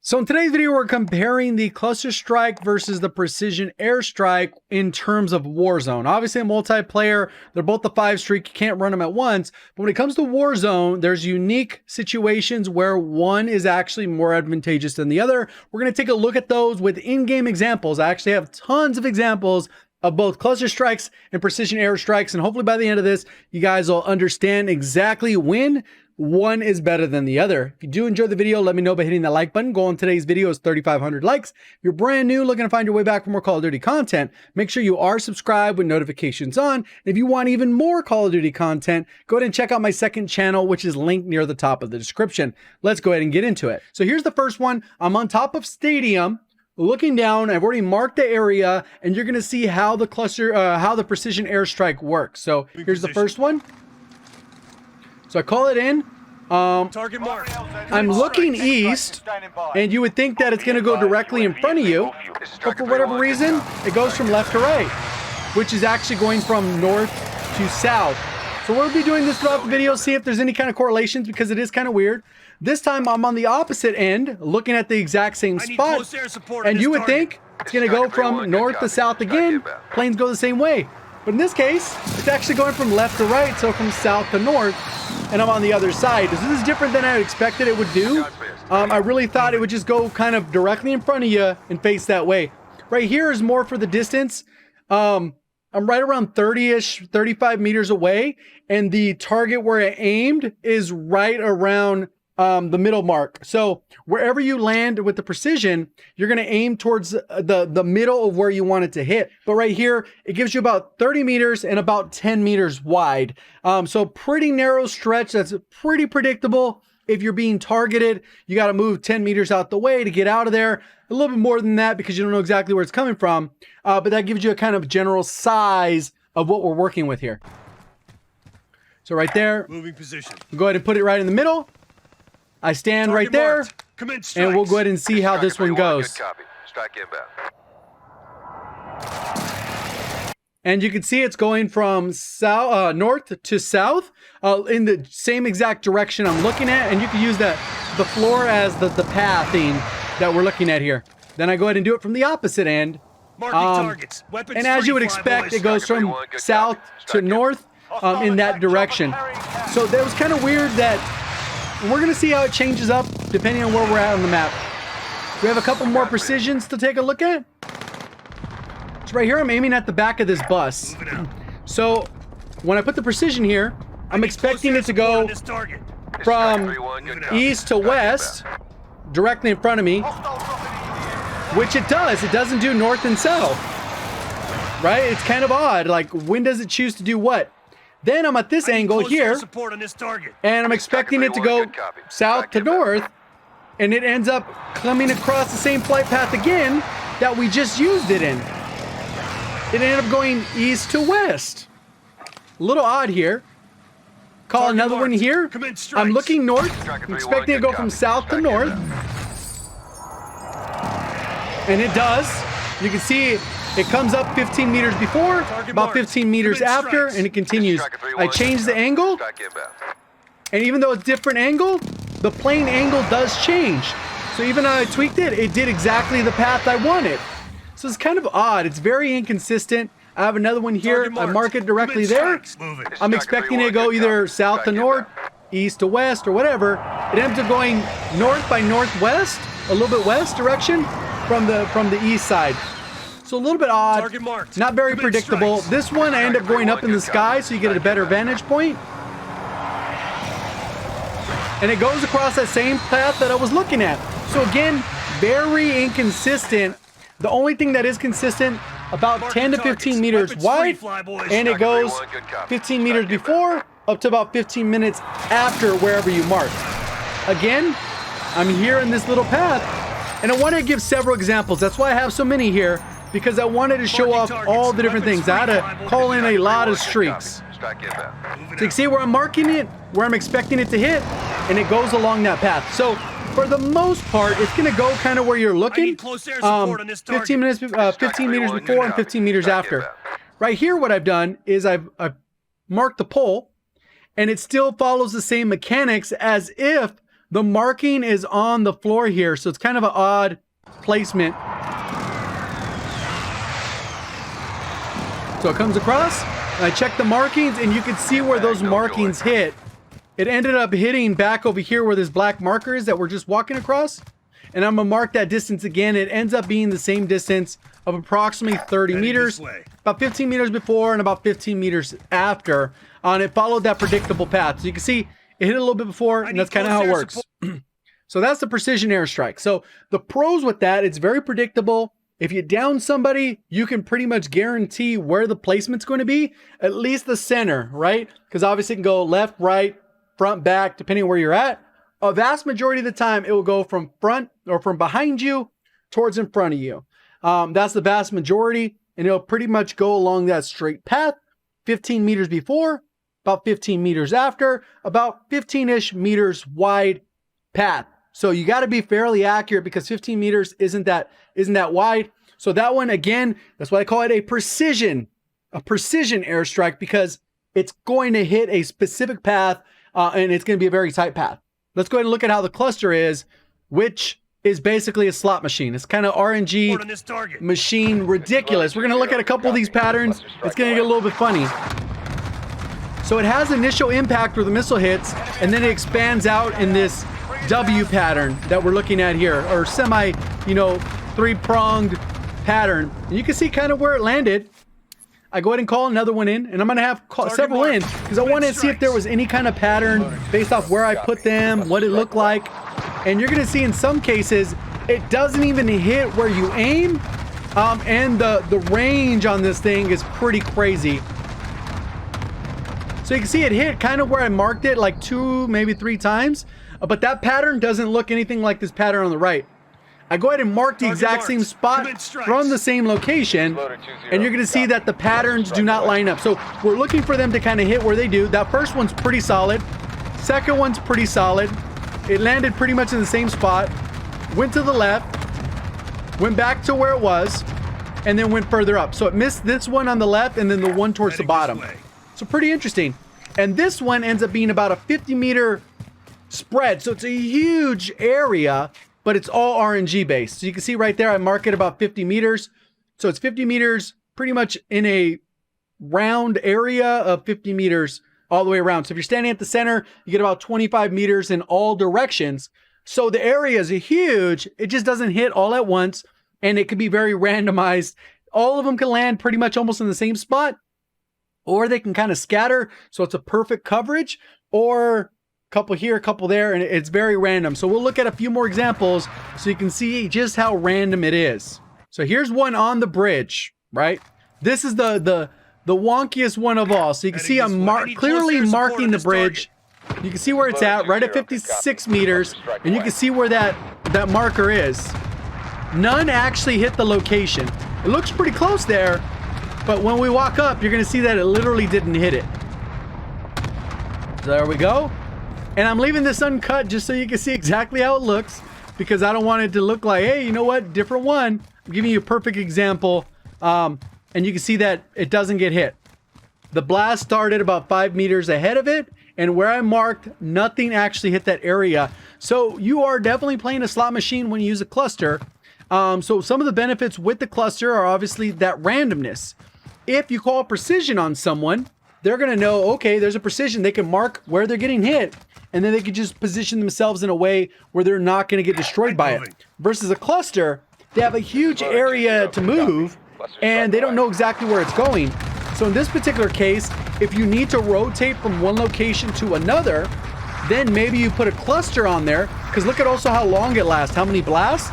So in today's video, we're comparing the cluster strike versus the precision airstrike in terms of Warzone. Obviously, a multiplayer, they're both the 5 streak, you can't run them at once. But when it comes to Warzone, there's unique situations where one is actually more advantageous than the other. We're going to take a look at those with in-game examples. I actually have tons of examples of both cluster strikes and precision airstrikes. And hopefully by the end of this, you guys will understand exactly when one is better than the other. If you do enjoy the video, let me know by hitting the like button. Goal on today's video is 3,500 likes. If you're brand new, looking to find your way back for more Call of Duty content, make sure you are subscribed with notifications on. And if you want even more Call of Duty content, go ahead and check out my second channel, which is linked near the top of the description. Let's go ahead and get into it. So here's the first one. I'm on top of Stadium, looking down. I've already marked the area, and you're gonna see how the precision airstrike works. So here's the first one. So I call it in. Target mark. I'm looking east, and you would think that it's going to go directly in front of you, but for whatever reason, it goes from left to right, which is actually going from north to south. So we'll be doing this throughout the video, see if there's any kind of correlations, because it is kind of weird. This time I'm on the opposite end, looking at the exact same spot, and you would think it's going to go from north to south again. Planes go the same way. But in this case, it's actually going from left to right, so from south to north, and I'm on the other side. This is different than I expected it would do. I really thought it would just go kind of directly in front of you and face that way. Right here is more for the distance. I'm right around 30-ish, 35 meters away, and the target where I aimed is right around the middle mark. So wherever you land with the precision, you're going to aim towards the middle of where you want it to hit. But right here, it gives you about 30 meters and about 10 meters wide. So pretty narrow stretch. That's pretty predictable. If you're being targeted, you got to move 10 meters out the way to get out of there. A little bit more than that because you don't know exactly where it's coming from. But that gives you a kind of general size of what we're working with here. So right there, moving position. Go ahead and put it right in the middle. I stand right there, and we'll go ahead and see how this one goes. And you can see it's going from south, north to south in the same exact direction I'm looking at, and you can use the floor as the pathing that we're looking at here. Then I go ahead and do it from the opposite end. And as you would expect, it goes from south to north in that direction. So that was kind of weird that we're going to see how it changes up depending on where we're at on the map. We have a couple more precisions to take a look at. So right here, I'm aiming at the back of this bus. So when I put the precision here, I'm expecting it to go from east to west, directly in front of me, which it does. It doesn't do north and south, right? It's kind of odd. Like, when does it choose to do what? Then I'm at this angle here, and I'm expecting it to go south to north, and it ends up coming across the same flight path again that we just used it in. It ended up going east to west. A little odd here. Call another one here. I'm looking north. I'm expecting it to go from south to north. And it does. You can see it comes up 15 meters before, about 15 meters after, and it continues. I changed the angle, and even though it's different angle, the plane angle does change. So even though I tweaked it, it did exactly the path I wanted. So it's kind of odd. It's very inconsistent. I have another one here. I mark it directly there. I'm expecting it to go either south to north, east to west, or whatever. It ends up going north by northwest, a little bit west direction from the east side. So a little bit odd, not very predictable. This one I end up going up in the sky so you get a better vantage point. And it goes across that same path that I was looking at. So again, very inconsistent. The only thing that is consistent, about 10 to 15 meters wide, and it goes 15 meters before up to about 15 minutes after wherever you mark. Again, I'm here in this little path, and I want to give several examples. That's why I have so many here, because I wanted to show off all the different things. I had to call in a lot of streaks. So you can see where I'm marking it, where I'm expecting it to hit, and it goes along that path. So for the most part, it's going to go kind of where you're looking. 15 meters before and 15 meters after. Right here, what I've done is I've marked the pole, and it still follows the same mechanics as if The marking is on the floor here, so it's kind of an odd placement. So it comes across, and I check the markings, and you can see where those markings hit. It ended up hitting back over here where this black marker is that we're just walking across. And I'm gonna mark that distance again. It ends up being the same distance of approximately 30 meters, about 15 meters before and about 15 meters after. And it followed that predictable path. So you can see it hit a little bit before, and that's kind of how it works. So that's the precision airstrike. So the pros with that, it's very predictable. If you down somebody, you can pretty much guarantee where the placement's going to be, at least the center, right? Because obviously it can go left, right, front, back, depending on where you're at. A vast majority of the time, it will go from front or from behind you towards in front of you. That's the vast majority, and it'll pretty much go along that straight path, 15 meters before, about 15 meters after, about 15-ish meters wide path. So you got to be fairly accurate because 15 meters isn't that wide. So that one, again, that's why I call it a precision airstrike, because it's going to hit a specific path, and it's going to be a very tight path. Let's go ahead and look at how the cluster is, which is basically a slot machine. It's kind of RNG machine ridiculous. We're going to look at a couple of these patterns. It's going to get a little bit funny. So it has initial impact where the missile hits, and then it expands out in this W pattern that we're looking at here, or semi, three-pronged pattern. And you can see kind of where it landed. I go ahead and call another one in, and I'm going to have several in because I wanted to see if there was any kind of pattern based off where I put them, what it looked like. And you're going to see in some cases, it doesn't even hit where you aim. And the range on this thing is pretty crazy. So you can see it hit kind of where I marked it, like 2, maybe 3 times. But that pattern doesn't look anything like this pattern on the right. I go ahead and mark the exact same spot from the same location, and you're going to see that the patterns do not line up. So we're looking for them to kind of hit where they do. That first one's pretty solid. Second one's pretty solid. It landed pretty much in the same spot. Went to the left, went back to where it was, and then went further up. So it missed this one on the left and then the one towards the bottom. So pretty interesting. And this one ends up being about a 50-meter spread. So it's a huge area, but it's all RNG based. So you can see right there, I mark it about 50 meters. So it's 50 meters pretty much in a round area of 50 meters all the way around. So if you're standing at the center, you get about 25 meters in all directions. So the area is huge. It just doesn't hit all at once, and it can be very randomized. All of them can land pretty much almost in the same spot, or they can kind of scatter. So it's a perfect coverage, or couple here, a couple there, and it's very random. So we'll look at a few more examples so you can see just how random it is. So here's one on the bridge, right? This is the wonkiest one of all. So you can see I'm clearly marking the bridge. You can see where it's at, right at 56 meters, and you can see where that marker is. None actually hit the location. It looks pretty close there, but when we walk up, you're gonna see that it literally didn't hit it. So there we go. And I'm leaving this uncut just so you can see exactly how it looks, because I don't want it to look like, hey, you know what, different one. I'm giving you a perfect example, and you can see that it doesn't get hit. The blast started about 5 meters ahead of it, and where I marked, nothing actually hit that area. So you are definitely playing a slot machine when you use a cluster. So some of the benefits with the cluster are obviously that randomness. If you call precision on someone, they're going to know, okay, there's a precision. They can mark where they're getting hit, and then they can just position themselves in a way where they're not going to get destroyed by it. Versus a cluster, they have a huge area to move, and they don't know exactly where it's going. So in this particular case, if you need to rotate from one location to another, then maybe you put a cluster on there, because look at also how long it lasts, how many blasts.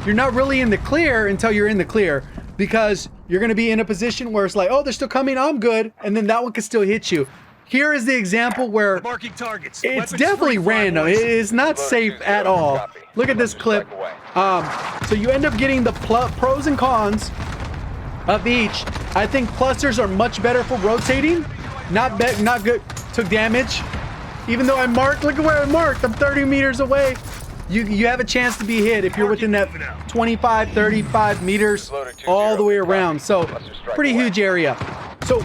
You're not really in the clear until you're in the clear, because you're going to be in a position where it's like, oh, they're still coming, I'm good, and then that one can still hit you. Here is the example where it's definitely random. It is not safe at all. Look at this clip. So you end up getting the pros and cons of each. I think clusters are much better for rotating. Not good. Took damage. Even though I marked, look at where I marked. I'm 30 meters away. You have a chance to be hit if you're within that 25, 35 meters all the way around. So pretty huge area. So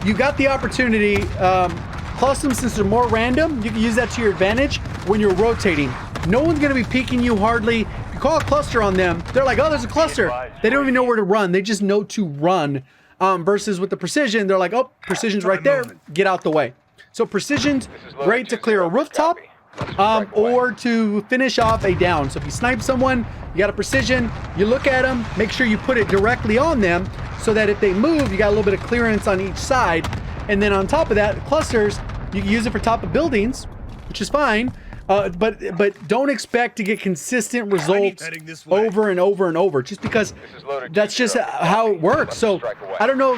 you got the opportunity. Plus them, since they're more random, you can use that to your advantage. when you're rotating. No one's going to be peeking you hardly. If you call a cluster on them, they're like, oh, there's a cluster. They don't even know where to run. They just know to run. Versus with the precision, they're like, oh, precision's right there. Get out the way. So precision's great to clear a rooftop or to finish off a down. So if you snipe someone, you got a precision, you look at them, make sure you put it directly on them so that if they move, you got a little bit of clearance on each side. And then on top of that, clusters, you can use it for top of buildings, which is fine. But don't expect to get consistent results over and over and over, just because that's just how it works. So I don't know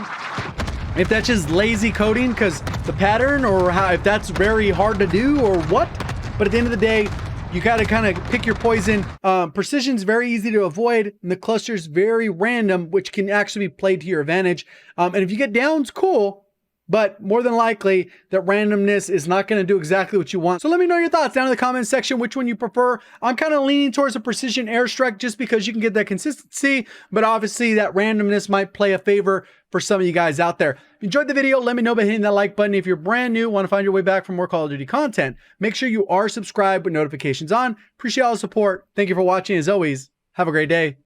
if that's just lazy coding because the pattern, or if that's very hard to do or what. But at the end of the day, you got to kind of pick your poison. Precision's very easy to avoid, and the cluster's very random, which can actually be played to your advantage. And if you get downs, cool. But more than likely, that randomness is not going to do exactly what you want. So let me know your thoughts down in the comments section, which one you prefer. I'm kind of leaning towards a precision airstrike just because you can get that consistency, but obviously that randomness might play a favor for some of you guys out there. If you enjoyed the video, let me know by hitting that like button. If you're brand new, want to find your way back for more Call of Duty content, make sure you are subscribed with notifications on. Appreciate all the support. Thank you for watching. As always, have a great day.